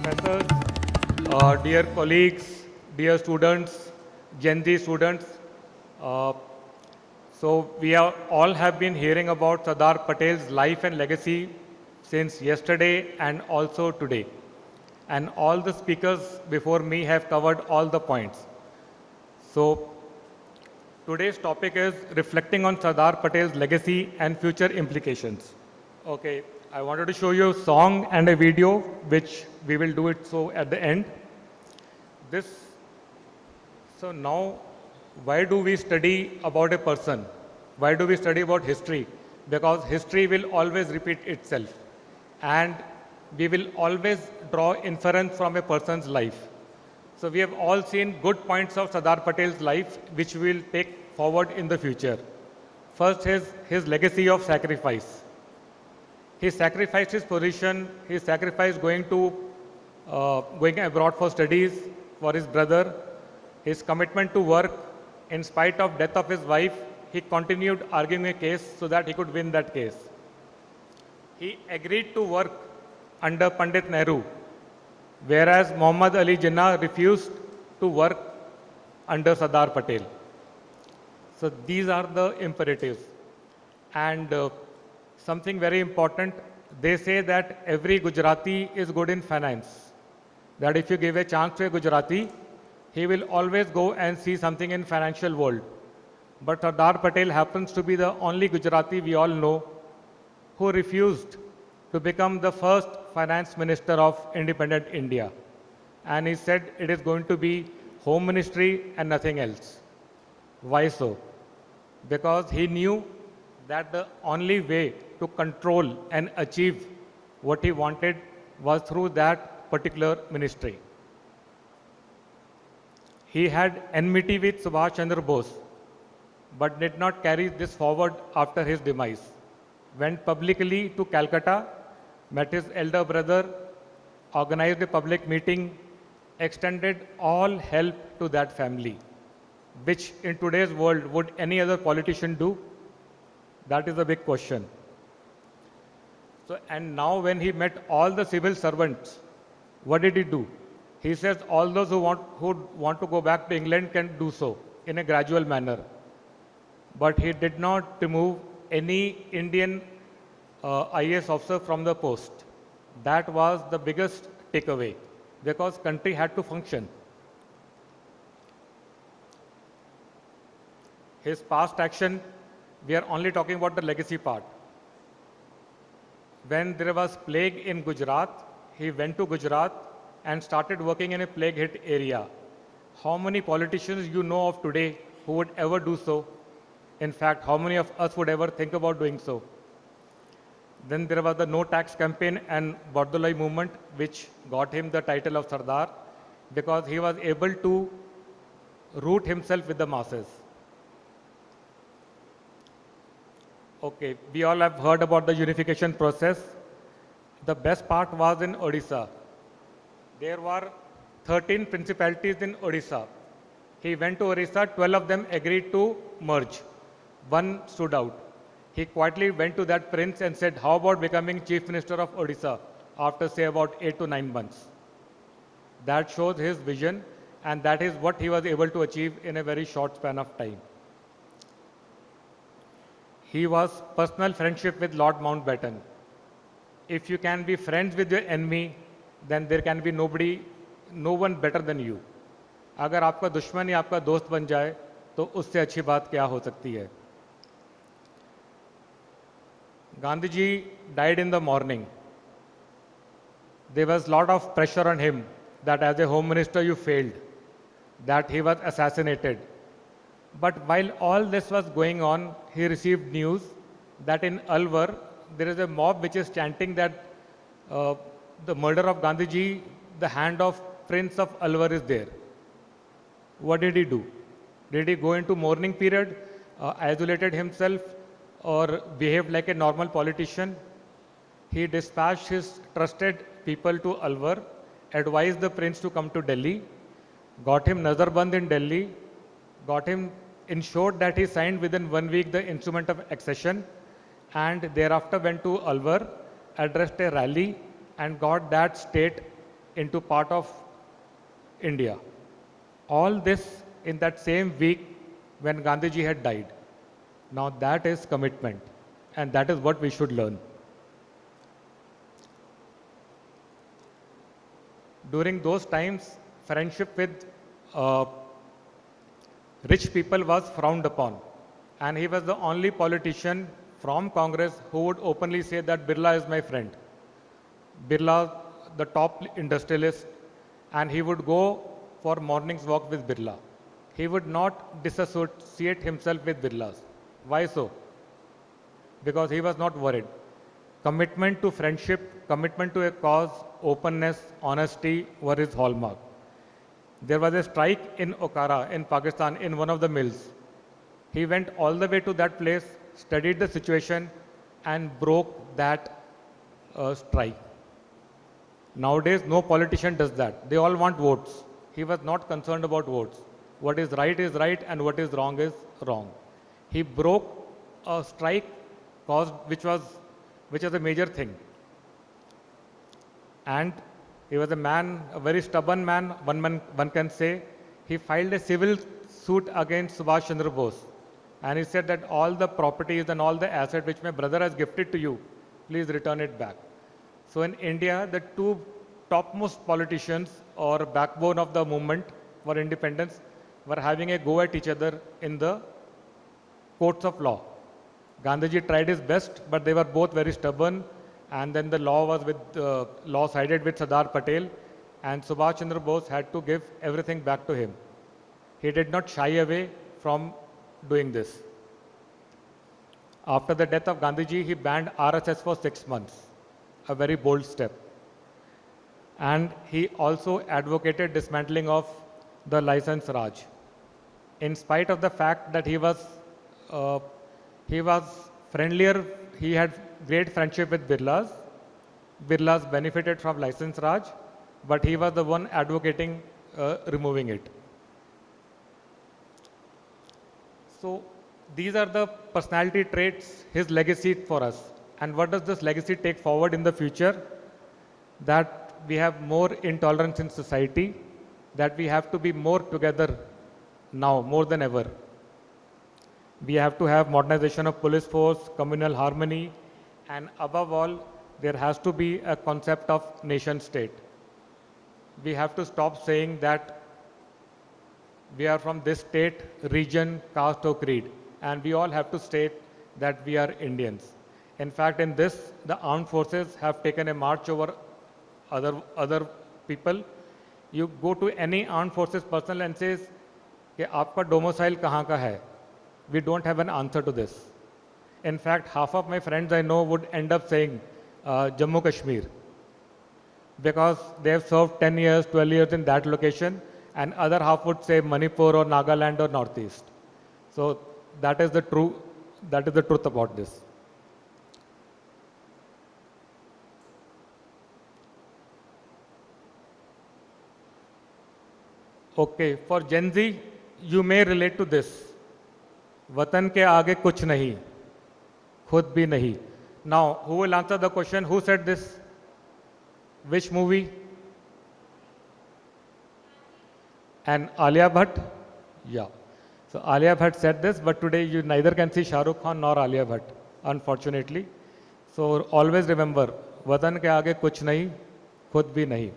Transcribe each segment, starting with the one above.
professors, dear colleagues, dear students, Gen Z students. Uh, so we are, all have been hearing about Sardar Patel's life and legacy since yesterday and also today. And all the speakers before me have covered all the points. So today's topic is reflecting on Sardar Patel's legacy and future implications. Okay, I wanted to show you a song and a video, which we will do it so at the end. This, so now, why do we study about a person? Why do we study about history? Because history will always repeat itself. And we will always draw inference from a person's life. So we have all seen good points of Sardar Patel's life, which we will take forward in the future. First is his legacy of sacrifice. He sacrificed his position, he sacrificed going abroad for studies for his brother, his commitment to work. In spite of death of his wife, he continued arguing a case so that he could win that case. He agreed to work under Pandit Nehru, whereas Muhammad Ali Jinnah refused to work under Sardar Patel. So these are the imperatives. And something very important, they say that every Gujarati is good in finance. That if you give a chance to a Gujarati, he will always go and see something in financial world. But Sardar Patel happens to be the only Gujarati we all know who refused to become the first finance minister of independent India. And he said it is going to be Home Ministry and nothing else. Why so? Because he knew that the only way to control and achieve what he wanted was through that particular ministry. He had enmity with Subhash Chandra Bose, but did not carry this forward after his demise. Went publicly to Calcutta, met his elder brother, organized a public meeting, extended all help to that family, which in today's world would any other politician do? That is a big question. So, and now when he met all the civil servants, what did he do? He says all those who want to go back to England can do so in a gradual manner. But he did not remove any Indian IAS officer from the post. That was the biggest takeaway, because country had to function. His past action, we are only talking about the legacy part. When there was plague in Gujarat, he went to Gujarat and started working in a plague hit area. How many politicians you know of today who would ever do so? In fact, how many of us would ever think about doing so? Then there was the no tax campaign and Bardolai movement, which got him the title of Sardar, because he was able to root himself with the masses. Okay, we all have heard about the unification process. The best part was in Odisha. There were 13 principalities in Odisha. He went to Odisha, 12 of them agreed to merge. One stood out. He quietly went to that prince and said, how about becoming chief minister of Odisha after say about 8 to 9 months? That shows his vision, and that is what he was able to achieve in a very short span of time. He was personal friendship with Lord Mountbatten. If you can be friends with your enemy, then there can be no one better than you. अगर आपका दुश्मन ही आपका दोस्त बन जाए, तो उससे अच्छी बात क्या हो सकती है? Gandhiji died in the morning. There was a lot of pressure on him that as a home minister you failed, that he was assassinated. But while all this was going on, he received news that in Alwar, there is a mob which is chanting that the murder of Gandhiji, the hand of Prince of Alwar is there. What did he do? Did he go into mourning period, isolated himself, or behaved like a normal politician? He dispatched his trusted people to Alwar, advised the prince to come to Delhi, got him Nazarband in Delhi, got him ensured that he signed within 1 week the instrument of accession, and thereafter went to Alwar, addressed a rally, and got that state into part of India. All this in that same week when Gandhiji had died. Now that is commitment, and that is what we should learn. During those times, friendship with rich people was frowned upon, and he was the only politician from Congress who would openly say that Birla is my friend. Birla, the top industrialist, and he would go for morning's walk with Birla. He would not disassociate himself with Birlas. Why so? Because he was not worried. Commitment to friendship, commitment to a cause, openness, honesty were his hallmark. There was a strike in Okara in Pakistan in one of the mills. He went all the way to that place, studied the situation, and broke that strike. Nowadays, no politician does that. They all want votes. He was not concerned about votes. What is right and what is wrong. He broke a strike caused, which was a major thing. And he was a man, a very stubborn man, one can say. He filed a civil suit against Subhash Chandra Bose. And he said that all the properties and all the assets which my brother has gifted to you, please return it back. So in India, the two topmost politicians or backbone of the movement for independence were having a go at each other in the courts of law. Gandhiji tried his best, but they were both very stubborn. And then the law sided with Sardar Patel, and Subhash Chandra Bose had to give everything back to him. He did not shy away from doing this. After the death of Gandhiji, he banned RSS for 6 months, a very bold step. And he also advocated dismantling of the license Raj. In spite of the fact that he was friendlier, he had great friendship with Birlas. Birlas benefited from license Raj, but he was the one advocating removing it. So these are the personality traits, his legacy for us. And what does this legacy take forward in the future? That we have more intolerance in society, that we have to be more together now, more than ever. We have to have modernization of police force, communal harmony, and above all, there has to be a concept of nation state. We have to stop saying that we are from this state, region, caste or creed, and we all have to state that we are Indians. In fact, in this, the armed forces have taken a march over other people. You go to any armed forces personnel and says, कि आपका domicile कहाँ का है? We don't have an answer to this. In fact, half of my friends I know would end up saying Jammu Kashmir, because they have served 10 years, 12 years in that location, and other half would say Manipur or Nagaland or Northeast. So that is the truth about this. Okay, for Gen Z, you may relate to this. वतन के आगे कुछ नहीं, खुद भी नहीं. Now, who will answer the question? Who said this? Which movie? And Alia Bhatt? Yeah. So Alia Bhatt said this, but today you neither can see Shah Rukh Khan nor Alia Bhatt, unfortunately. So always remember, वतन के आगे कुछ नहीं, खुद भी नहीं.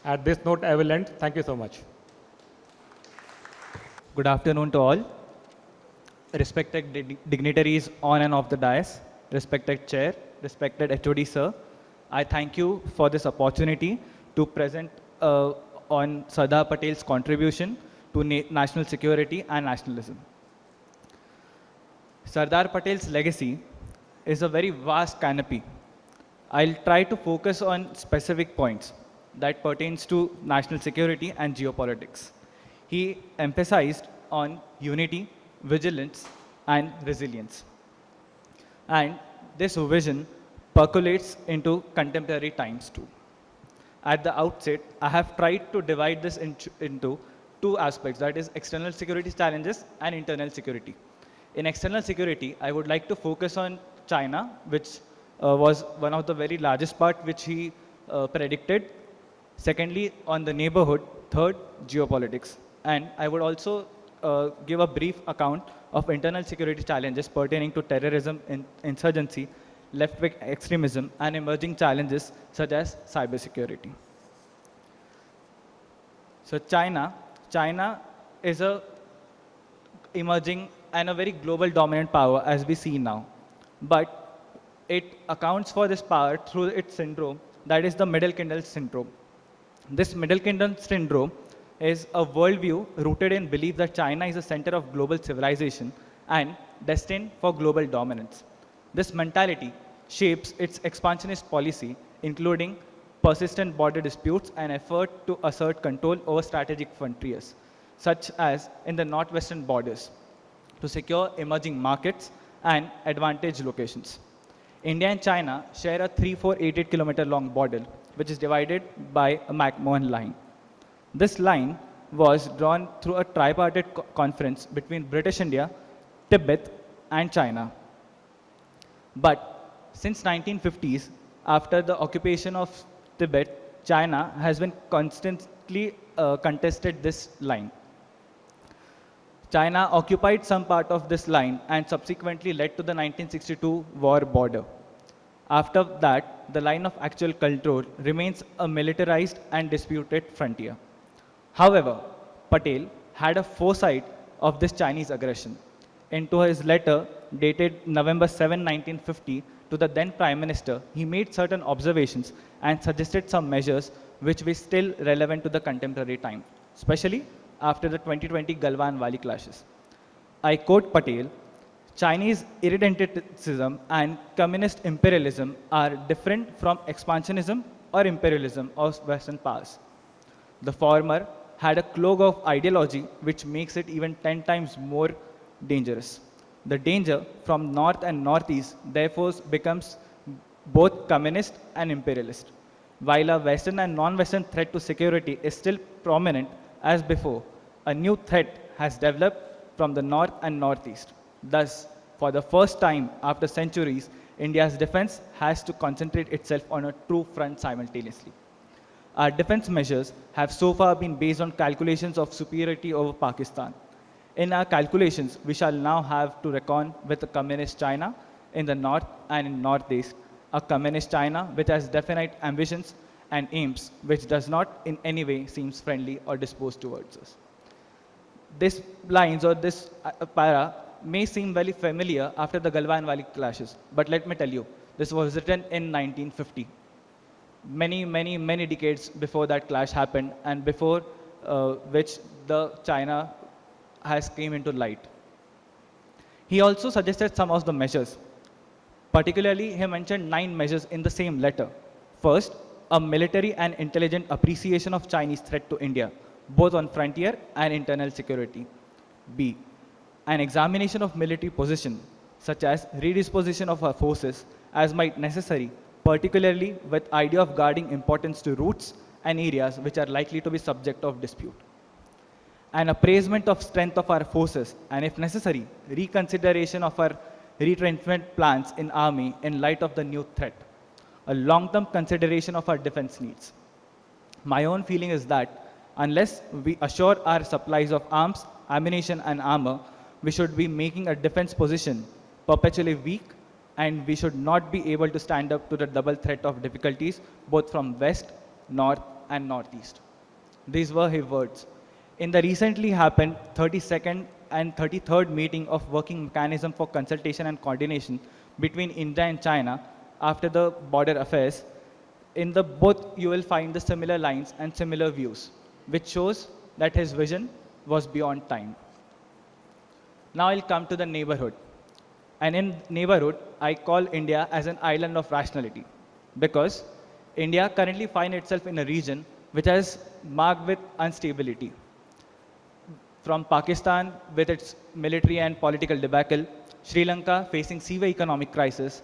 At this note, I will end. Thank you so much. Good afternoon to all. Respected dignitaries on and off the dais, respected chair, respected HOD sir, I thank you for this opportunity to present on Sardar Patel's contribution to national security and nationalism. Sardar Patel's legacy is a very vast canopy. I'll try to focus on specific points that pertains to national security and geopolitics. He emphasized on unity, vigilance, and resilience. And this vision percolates into contemporary times too. At the outset, I have tried to divide this into two aspects, that is external security challenges and internal security. In external security, I would like to focus on China, which was one of the very largest part which he predicted Secondly, on the neighborhood. Third, geopolitics. And I would also give a brief account of internal security challenges pertaining to terrorism, insurgency, left-wing extremism, and emerging challenges such as cybersecurity. So China is a emerging and a very global dominant power as we see now. But it accounts for this power through its syndrome, that is the Middle Kingdom syndrome. This Middle Kingdom syndrome is a worldview rooted in belief that China is a center of global civilization and destined for global dominance. This mentality shapes its expansionist policy, including persistent border disputes and effort to assert control over strategic frontiers, such as in the northwestern borders, to secure emerging markets and advantage locations. India and China share a 3,488-kilometer long border, which is divided by a McMahon line. This line was drawn through a tripartite conference between British India, Tibet, and China. But since 1950s, after the occupation of Tibet, China has been constantly contested this line. China occupied some part of this line and subsequently led to the 1962 war border. After that, the line of actual control remains a militarized and disputed frontier. However, Patel had a foresight of this Chinese aggression. Into his letter dated November 7, 1950, to the then Prime Minister, he made certain observations and suggested some measures which were still relevant to the contemporary time, especially after the 2020 Galwan Valley clashes. I quote Patel, Chinese irredentism and communist imperialism are different from expansionism or imperialism of Western powers. The former had a cloak of ideology which makes it even 10 times more dangerous. The danger from north and northeast therefore becomes both communist and imperialist. While a Western and non-Western threat to security is still prominent as before, a new threat has developed from the north and northeast. Thus, for the first time after centuries, India's defense has to concentrate itself on a true front simultaneously. Our defense measures have so far been based on calculations of superiority over Pakistan. In our calculations, we shall now have to reckon with a communist China in the north and in northeast, a communist China which has definite ambitions and aims which does not in any way seems friendly or disposed towards us. This lines or this para may seem very familiar after the Galwan Valley clashes, but let me tell you, this was written in 1950. Many decades before that clash happened and before which the China has came into light. He also suggested some of the measures. Particularly, he mentioned 9 measures in the same letter. First, a military and intelligent appreciation of Chinese threat to India, both on frontier and internal security. B, an examination of military position, such as redisposition of our forces as might necessary, particularly with idea of guarding importance to routes and areas which are likely to be subject of dispute. An appraisement of strength of our forces and if necessary, reconsideration of our retrenchment plans in army in light of the new threat. A long-term consideration of our defense needs. My own feeling is that unless we assure our supplies of arms, ammunition and armor, we should be making a defense position perpetually weak and we should not be able to stand up to the double threat of difficulties both from west, north and northeast. These were his words. In the recently happened 32nd and 33rd meeting of Working Mechanism for Consultation and Coordination between India and China after the border affairs, in the both you will find the similar lines and similar views, which shows that his vision was beyond time. Now I'll come to the neighborhood. And in neighborhood, I call India as an island of rationality because India currently finds itself in a region which is marked with instability. From Pakistan with its military and political debacle, Sri Lanka facing severe economic crisis,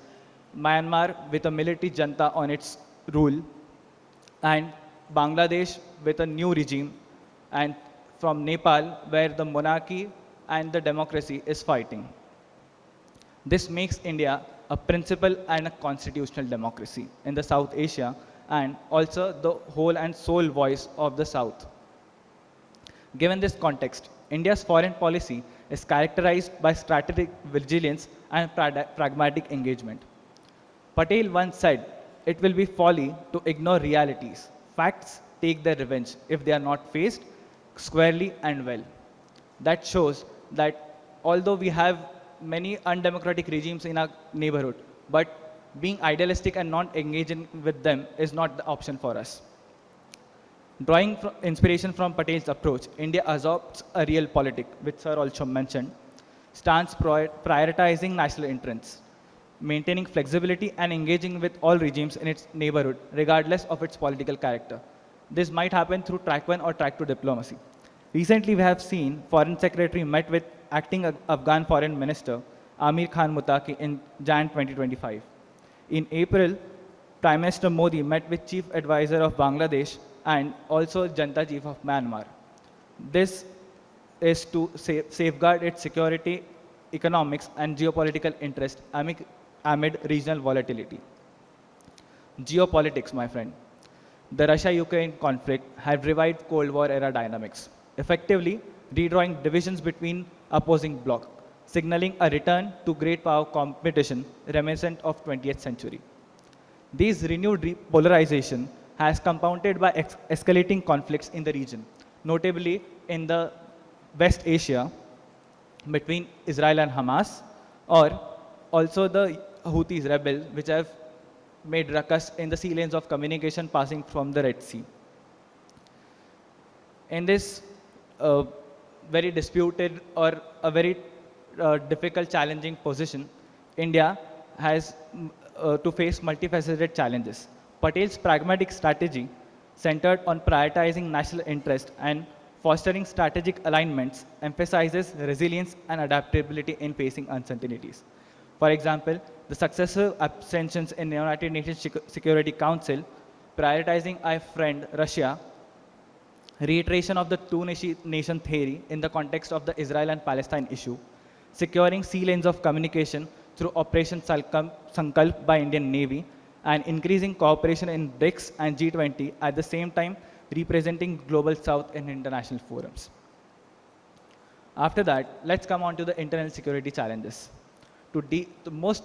Myanmar with a military junta on its rule, and Bangladesh with a new regime, and from Nepal where the monarchy and the democracy is fighting. This makes India a principal and a constitutional democracy in the South Asia and also the whole and sole voice of the South. Given this context, India's foreign policy is characterized by strategic vigilance and pragmatic engagement. Patel once said, "It will be folly to ignore realities. Facts take their revenge if they are not faced squarely and well." That shows that although we have many undemocratic regimes in our neighborhood, but being idealistic and not engaging with them is not the option for us. Drawing inspiration from Patel's approach, India adopts a realpolitik, which Sir also mentioned, stance prioritizing national interests, maintaining flexibility and engaging with all regimes in its neighborhood, regardless of its political character. This might happen through track 1 or track 2 diplomacy. Recently, we have seen Foreign Secretary met with acting Afghan Foreign Minister Amir Khan Muttaqi in Jan 2025. In April, Prime Minister Modi met with Chief Advisor of Bangladesh and also Janta Chief of Myanmar. This is to safeguard its security, economics, and geopolitical interest amid regional volatility. Geopolitics, my friend. The Russia-Ukraine conflict had revived Cold War era dynamics, effectively redrawing divisions between opposing blocs, signaling a return to great power competition reminiscent of 20th century. This renewed polarization has compounded by escalating conflicts in the region, notably in the West Asia between Israel and Hamas, or also the Houthis rebels, which have made ruckus in the sea lanes of communication passing from the Red Sea. In this very disputed or a very difficult, challenging position, India has to face multifaceted challenges. Patel's pragmatic strategy, centered on prioritizing national interest and fostering strategic alignments, emphasizes resilience and adaptability in facing uncertainties. For example, the successive abstentions in the United Nations Security Council, prioritizing our friend Russia, reiteration of the two-nation theory in the context of the Israel and Palestine issue, securing sea lanes of communication through Operation Sankalp by Indian Navy, and increasing cooperation in BRICS and G20 at the same time representing Global South in international forums. After that, let's come on to the internal security challenges. The most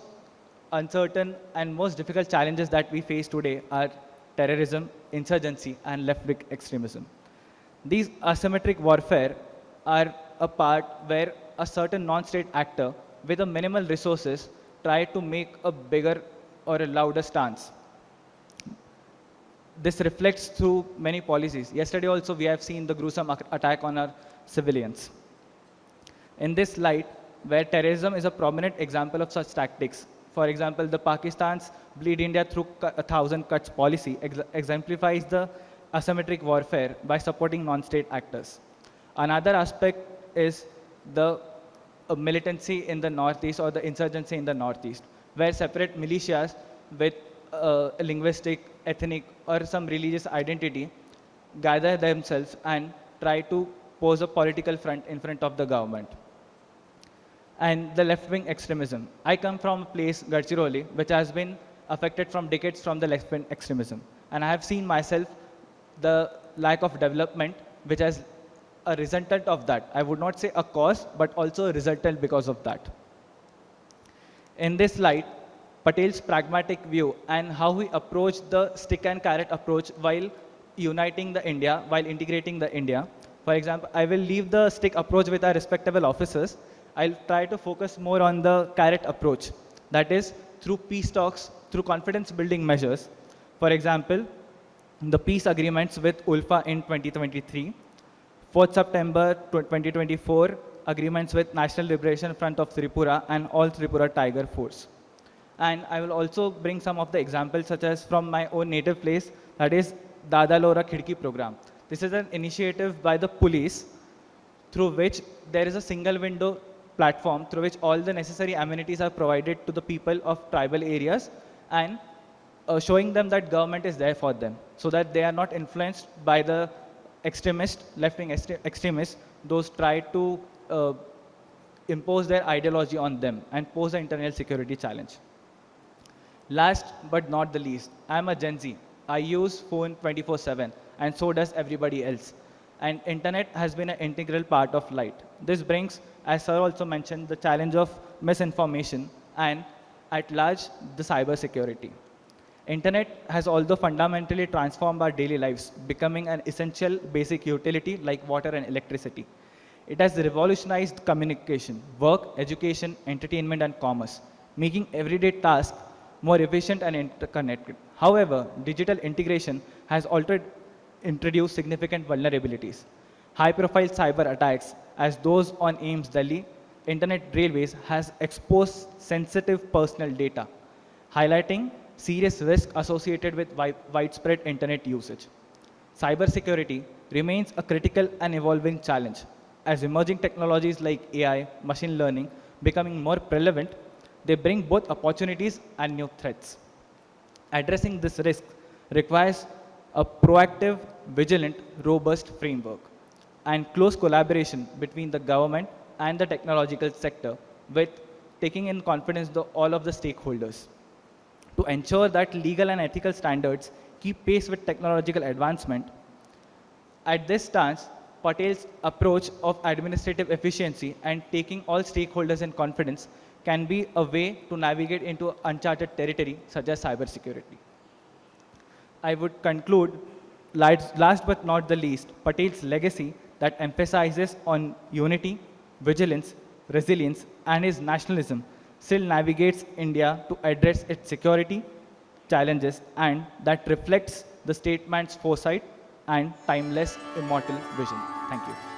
uncertain and most difficult challenges that we face today are terrorism, insurgency, and left-wing extremism. These asymmetric warfare are a part where a certain non-state actor with a minimal resources try to make a bigger or a louder stance. This reflects through many policies. Yesterday also we have seen the gruesome attack on our civilians. In this light, where terrorism is a prominent example of such tactics, for example, the Pakistan's Bleed India Through 1,000 Cuts policy exemplifies the asymmetric warfare by supporting non-state actors. Another aspect is the militancy in the northeast or the insurgency in the northeast, where separate militias with linguistic, ethnic, or some religious identity gather themselves and try to pose a political front in front of the government. And the left-wing extremism. I come from a place, Gadchiroli, which has been affected from decades from the left-wing extremism. And I have seen myself the lack of development, which has a resultant of that. I would not say a cause, but also a resultant because of that. In this light, Patel's pragmatic view and how he approached the stick and carrot approach while uniting the India, while integrating the India. For example, I will leave the stick approach with our respectable officers. I'll try to focus more on the carrot approach. That is, through peace talks, through confidence building measures. For example, the peace agreements with ULFA in 2023, 4th September 2024, agreements with National Liberation Front of Tripura and All Tripura Tiger Force. And I will also bring some of the examples such as from my own native place, that is Dada Lora Khidki program. This is an initiative by the police through which there is a single window platform through which all the necessary amenities are provided to the people of tribal areas and showing them that government is there for them so that they are not influenced by the extremists, left-wing extremists, those try to impose their ideology on them and pose an internal security challenge. Last but not the least, I am a Gen Z. I use phone 24/7, and so does everybody else. And internet has been an integral part of life. This brings, as Sir also mentioned, the challenge of misinformation and, at large, the cyber security. Internet has also fundamentally transformed our daily lives, becoming an essential basic utility like water and electricity. It has revolutionized communication, work, education, entertainment, and commerce, making everyday tasks more efficient and interconnected. However, digital integration has altered introduced significant vulnerabilities. High-profile cyber attacks, as those on Ames Delhi Internet Railways, has exposed sensitive personal data, highlighting serious risk associated with widespread internet usage. Cybersecurity remains a critical and evolving challenge. As emerging technologies like AI, machine learning becoming more prevalent, they bring both opportunities and new threats. Addressing this risk requires a proactive, vigilant, robust framework and close collaboration between the government and the technological sector, with taking in confidence all of the stakeholders to ensure that legal and ethical standards keep pace with technological advancement. At this stance, Patel's approach of administrative efficiency and taking all stakeholders in confidence can be a way to navigate into uncharted territory such as cybersecurity. I would conclude, last but not the least, Patel's legacy that emphasizes on unity, vigilance, resilience, and his nationalism still navigates India to address its security challenges, and that reflects the statesman's foresight and timeless immortal vision. Thank you.